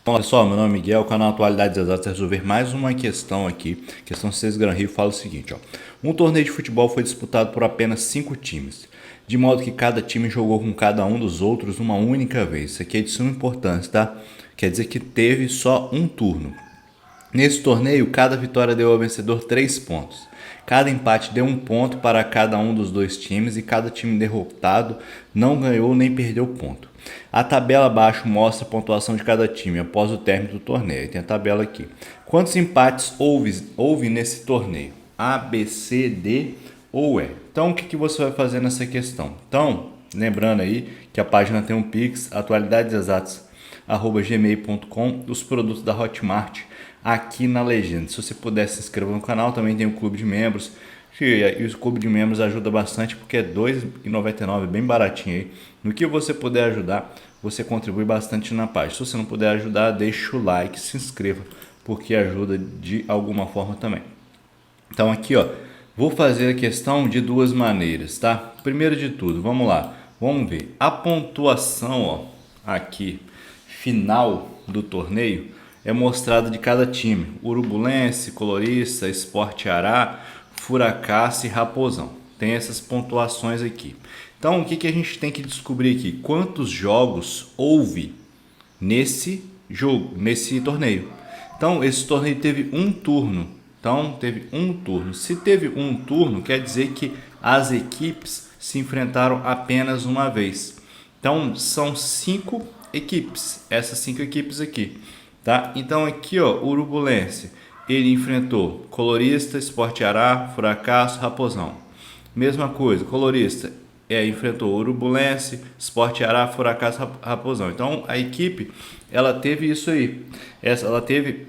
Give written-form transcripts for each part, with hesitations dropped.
Olá pessoal, meu nome é Miguel, o canal Atualidades Exatas resolver mais uma questão aqui. Questão 6 Gran Rio fala o seguinte, ó. Um torneio de futebol foi disputado por apenas 5 times, de modo que cada time jogou com cada um dos outros uma única vez. Isso aqui é de suma importância, tá? Quer dizer que teve só um turno. Nesse torneio, cada vitória deu ao vencedor 3 pontos. Cada empate deu 1 ponto para cada um dos dois times e cada time derrotado não ganhou nem perdeu ponto. A tabela abaixo mostra a pontuação de cada time após o término do torneio. Tem a tabela aqui. Quantos empates houve nesse torneio? A, B, C, D ou E? Então, o que você vai fazer nessa questão? Então, lembrando aí que a página tem um Pix, atualidadesexatas@gmail.com, dos produtos da Hotmart aqui na legenda. Se você puder se inscrever no canal, também tem um clube de membros. E o clube de membros ajuda bastante porque é R$ 2,99, bem baratinho aí. No que você puder ajudar, você contribui bastante na página. Se você não puder ajudar, deixa o like, se inscreva, porque ajuda de alguma forma também. Então aqui, ó, vou fazer a questão de duas maneiras, tá? Primeiro de tudo, vamos lá. Vamos ver. A pontuação, ó, aqui, final do torneio, é mostrada de cada time. Urubulense, Colorista, Sport Ará, Furacaça e Raposão. Tem essas pontuações aqui. Então, o que a gente tem que descobrir aqui? Quantos jogos houve nesse jogo, nesse torneio? Então, esse torneio teve um turno. Então, teve um turno. Se teve um turno, quer dizer que as equipes se enfrentaram apenas uma vez. Então, são 5 equipes. Essas 5 equipes aqui. Tá? Então, aqui, ó, Urubulense. Ele enfrentou Colorista, Sport Ará, Furacaço, Raposão. Mesma coisa, Colorista enfrentou Urubulense, Sport Ará, Furacaço, Raposão. Então a equipe ela teve isso aí, ela teve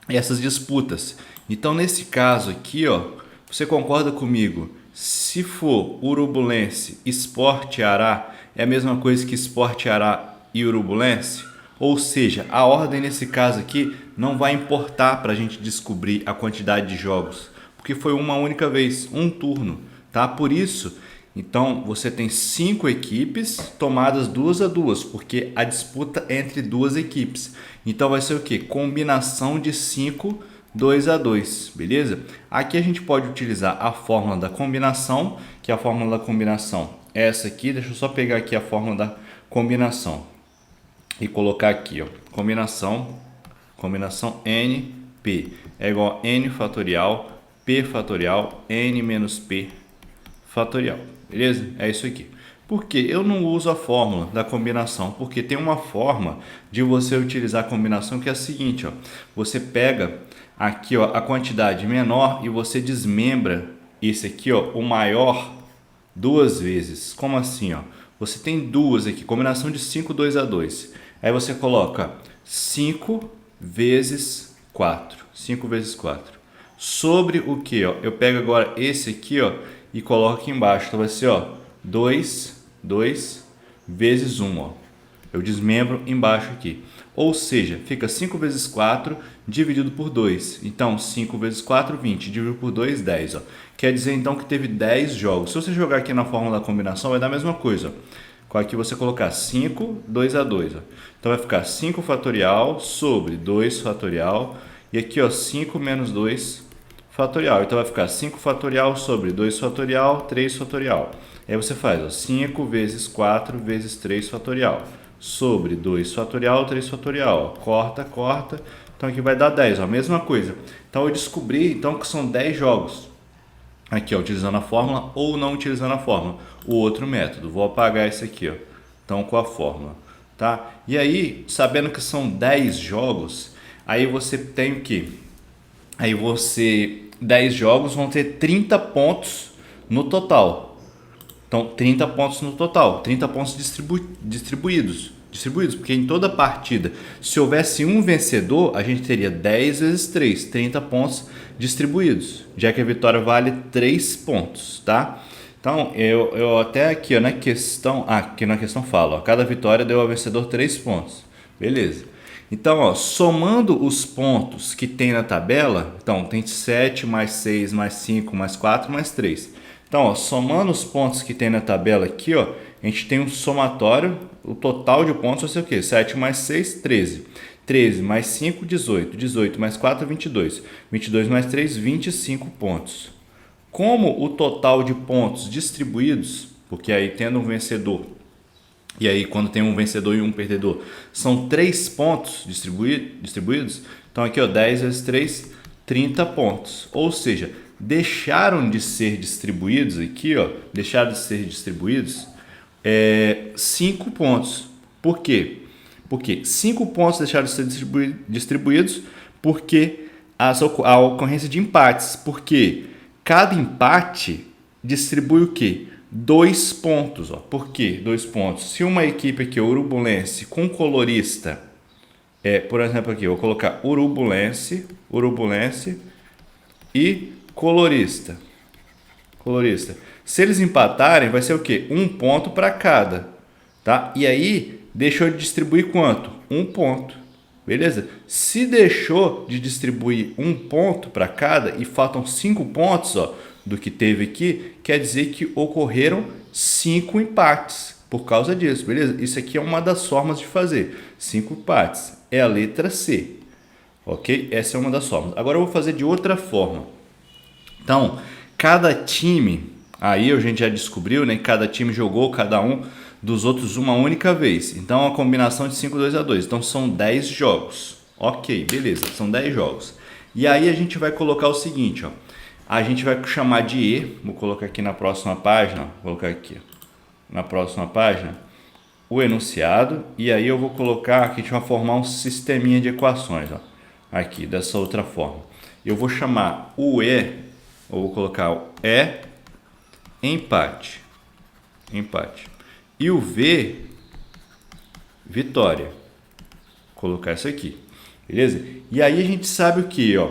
essas disputas. Então nesse caso aqui, ó, você concorda comigo? Se for Urubulense, Sport Ará é a mesma coisa que Sport Ará e Urubulense? Ou seja, a ordem nesse caso aqui não vai importar para a gente descobrir a quantidade de jogos, porque foi uma única vez, um turno, tá? Por isso, então você tem 5 equipes tomadas 2-2, porque a disputa é entre 2 equipes. Então vai ser o que? Combinação de 5, 2-2, beleza? Aqui a gente pode utilizar a fórmula da combinação, que é a fórmula da combinação é essa aqui. Deixa eu só pegar aqui a fórmula da combinação e colocar aqui, ó, combinação NP é igual a N fatorial, P fatorial, N menos P fatorial, beleza? É isso aqui. Por que eu não uso a fórmula da combinação? Porque tem uma forma de você utilizar a combinação que é a seguinte, ó, você pega aqui, ó, a quantidade menor e você desmembra esse aqui, ó, o maior 2 vezes. Como assim, ó? Você tem duas aqui, combinação de 5, 2-2. Aí você coloca 5 vezes 4. 5 vezes 4. Sobre o que, ó? Eu pego agora esse aqui, ó, e coloco aqui embaixo. Então vai ser, ó, 2 vezes 1, ó. Eu desmembro embaixo aqui. Ou seja, fica 5 vezes 4 dividido por 2. Então, 5 vezes 4, 20. Dividido por 2, 10. Ó. Quer dizer, então, que teve 10 jogos. Se você jogar aqui na fórmula da combinação, vai dar a mesma coisa. Ó. Aqui você colocar 5, 2-2. Ó. Então, vai ficar 5 fatorial sobre 2 fatorial. E aqui, ó, 5 menos 2 fatorial. Então, vai ficar 5 fatorial sobre 2 fatorial, 3 fatorial. Aí você faz, ó, 5 vezes 4 vezes 3 fatorial. Sobre 2 fatorial, 3 fatorial. Corta, corta. Então aqui vai dar 10, ó, a mesma coisa. Então eu descobri então, que são 10 jogos. Aqui, ó, utilizando a fórmula ou não utilizando a fórmula. O outro método. Vou apagar esse aqui, ó. Então com a fórmula. Tá? E aí, sabendo que são 10 jogos, aí você tem o quê? Aí você, 10 jogos vão ter 30 pontos no total. Então, 30 pontos no total, 30 pontos distribuídos, porque em toda partida, se houvesse um vencedor, a gente teria 10 vezes 3, 30 pontos distribuídos, já que a vitória vale 3 pontos, tá? Então, eu até aqui, ó, aqui na questão falo, ó, cada vitória deu ao vencedor 3 pontos, beleza. Então, ó, somando os pontos que tem na tabela, então tem 7 mais 6 mais 5 mais 4 mais 3. Então, ó, somando os pontos que tem na tabela aqui, ó, a gente tem um somatório, o total de pontos vai ser o quê? 7 mais 6, 13. 13 mais 5, 18. 18 mais 4, 22. 22 mais 3, 25 pontos. Como o total de pontos distribuídos, porque aí tendo um vencedor, e aí quando tem um vencedor e um perdedor, são 3 pontos distribuídos, então aqui ó, 10 vezes 3, 30 pontos. Ou seja, deixaram de ser distribuídos aqui, ó, deixaram de ser distribuídos 5 pontos. Por quê? Porque 5 pontos deixaram de ser distribuídos porque a ocorrência de empates. Porque cada empate distribui o quê? 2 pontos. Ó. Por quê? 2 pontos. Se uma equipe aqui, Urubulense, com colorista, por exemplo aqui, eu vou colocar Urubulense e colorista. Se eles empatarem, vai ser o quê? 1 ponto para cada. Tá? E aí, deixou de distribuir quanto? 1 ponto. Beleza? Se deixou de distribuir 1 ponto para cada e faltam 5 pontos, ó, do que teve aqui, quer dizer que ocorreram 5 empates por causa disso, beleza? Isso aqui é uma das formas de fazer. 5 empates. É a letra C. Ok? Essa é uma das formas. Agora eu vou fazer de outra forma. Então, cada time, aí a gente já descobriu, né? Cada time jogou cada um dos outros uma única vez. Então, a combinação de 5, 2 a 2. Então, são 10 jogos. Ok, beleza. São 10 jogos. E aí a gente vai colocar o seguinte, ó. A gente vai chamar de E. Vou colocar aqui na próxima página. Vou colocar aqui na próxima página o enunciado. E aí eu vou colocar aqui, a gente vai formar um sisteminha de equações, ó. Aqui, dessa outra forma. Eu vou chamar o E, eu vou colocar o E, empate. E o V, vitória. Vou colocar isso aqui, beleza? E aí a gente sabe o que, ó?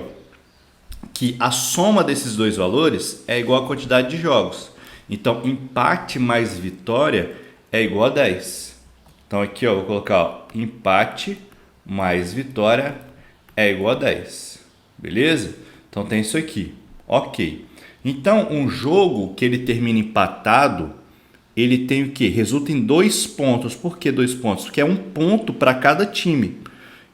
Que a soma desses dois valores é igual à quantidade de jogos. Então, empate mais vitória é igual a 10. Então, aqui, ó, vou colocar ó, empate mais vitória é igual a 10. Beleza? Então, tem isso aqui. Ok. Então, um jogo que ele termina empatado, ele tem o quê? Resulta em 2 pontos. Por que 2 pontos? Porque é 1 ponto para cada time.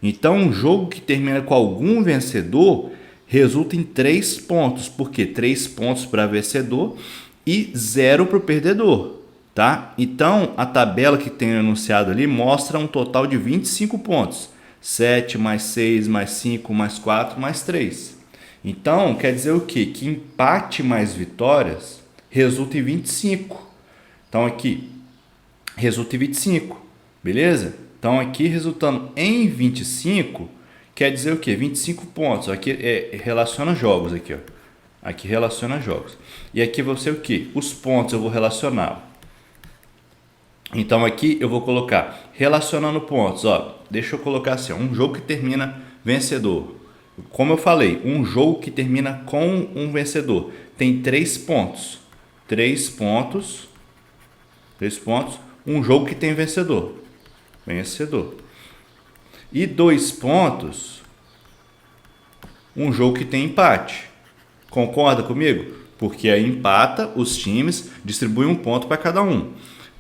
Então, um jogo que termina com algum vencedor resulta em 3 pontos. Por quê? 3 pontos para vencedor e 0 para o perdedor. Tá? Então, a tabela que tem anunciado ali mostra um total de 25 pontos. 7 mais 6 mais 5 mais 4 mais 3. Então, quer dizer o quê? Que empate mais vitórias resulta em 25. Então, aqui, resulta em 25. Beleza? Então, aqui, resultando em 25, quer dizer o quê? 25 pontos. Aqui relaciona jogos. Aqui, ó. Aqui relaciona jogos. E aqui vai ser o quê? Os pontos eu vou relacionar. Então, aqui eu vou colocar relacionando pontos. Ó, deixa eu colocar assim, ó, um jogo que termina vencedor. Como eu falei, um jogo que termina com um vencedor tem 3 pontos. 3 pontos. 3 pontos. Um jogo que tem vencedor. E 2 pontos. Um jogo que tem empate. Concorda comigo? Porque aí empata, os times distribuem 1 ponto para cada um.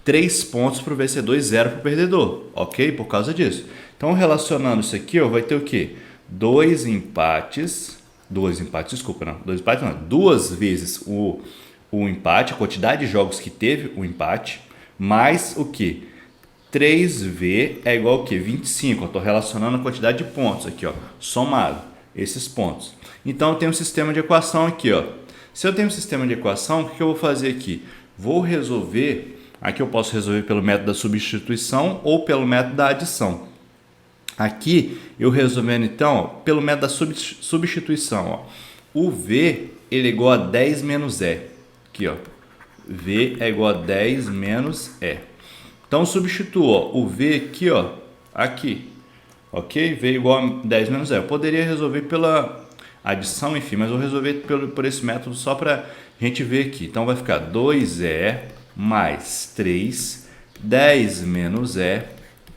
3 pontos para o vencedor e 0 para o perdedor. Ok? Por causa disso. Então, relacionando isso aqui, ó, vai ter o quê? 2 empates. 2 empates, desculpa, não. 2 empates não. 2 vezes o empate, a quantidade de jogos que teve o empate, mais o quê? 3V é igual ao quê? 25. Eu estou relacionando a quantidade de pontos aqui, ó, somado esses pontos. Então, eu tenho um sistema de equação aqui, ó. Se eu tenho um sistema de equação, o que eu vou fazer aqui? Vou resolver. Aqui eu posso resolver pelo método da substituição ou pelo método da adição. Aqui eu resolvendo então ó, pelo método da substituição. Ó. O V ele é igual a 10 menos E. Aqui, ó. V é igual a 10 menos E. Então substituo ó, o V aqui, ó, aqui. Ok? V igual a 10 menos E. Eu poderia resolver pela adição, enfim, mas eu vou resolver por esse método só para a gente ver aqui. Então vai ficar 2E mais 3, 10 menos E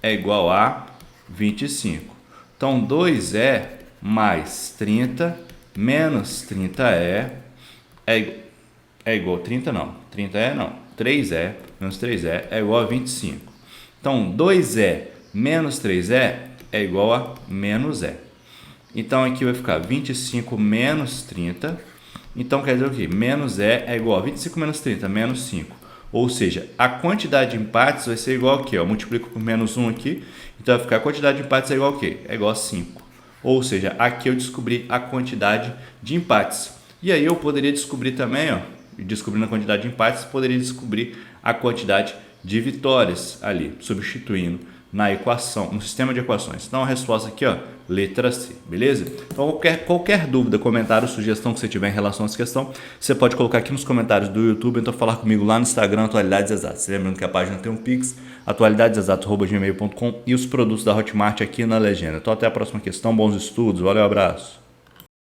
é igual a 25. Então, 2E mais 30 menos 30E é igual a 30 não. 30E não. 3E menos 3E é igual a 25. Então, 2E menos 3E é igual a menos E. Então aqui vai ficar 25 menos 30. Então quer dizer o quê? Menos E é igual a 25 menos 30, menos 5. Ou seja, a quantidade de empates vai ser igual a quê? Eu multiplico por menos 1 aqui. Então vai ficar a quantidade de empates é igual a quê? É igual a 5. Ou seja, aqui eu descobri a quantidade de empates. E aí eu poderia descobrir também, ó, descobrindo a quantidade de empates, poderia descobrir a quantidade de vitórias ali, substituindo na equação, no sistema de equações. Então a resposta aqui, ó, letra C, beleza? Então qualquer dúvida, comentário, sugestão que você tiver em relação a essa questão, você pode colocar aqui nos comentários do YouTube, então falar comigo lá no Instagram, Atualidades Exatas. Lembrando que a página tem um Pix, atualidadesexatas@gmail.com e os produtos da Hotmart aqui na legenda. Então até a próxima questão, bons estudos, valeu, abraço.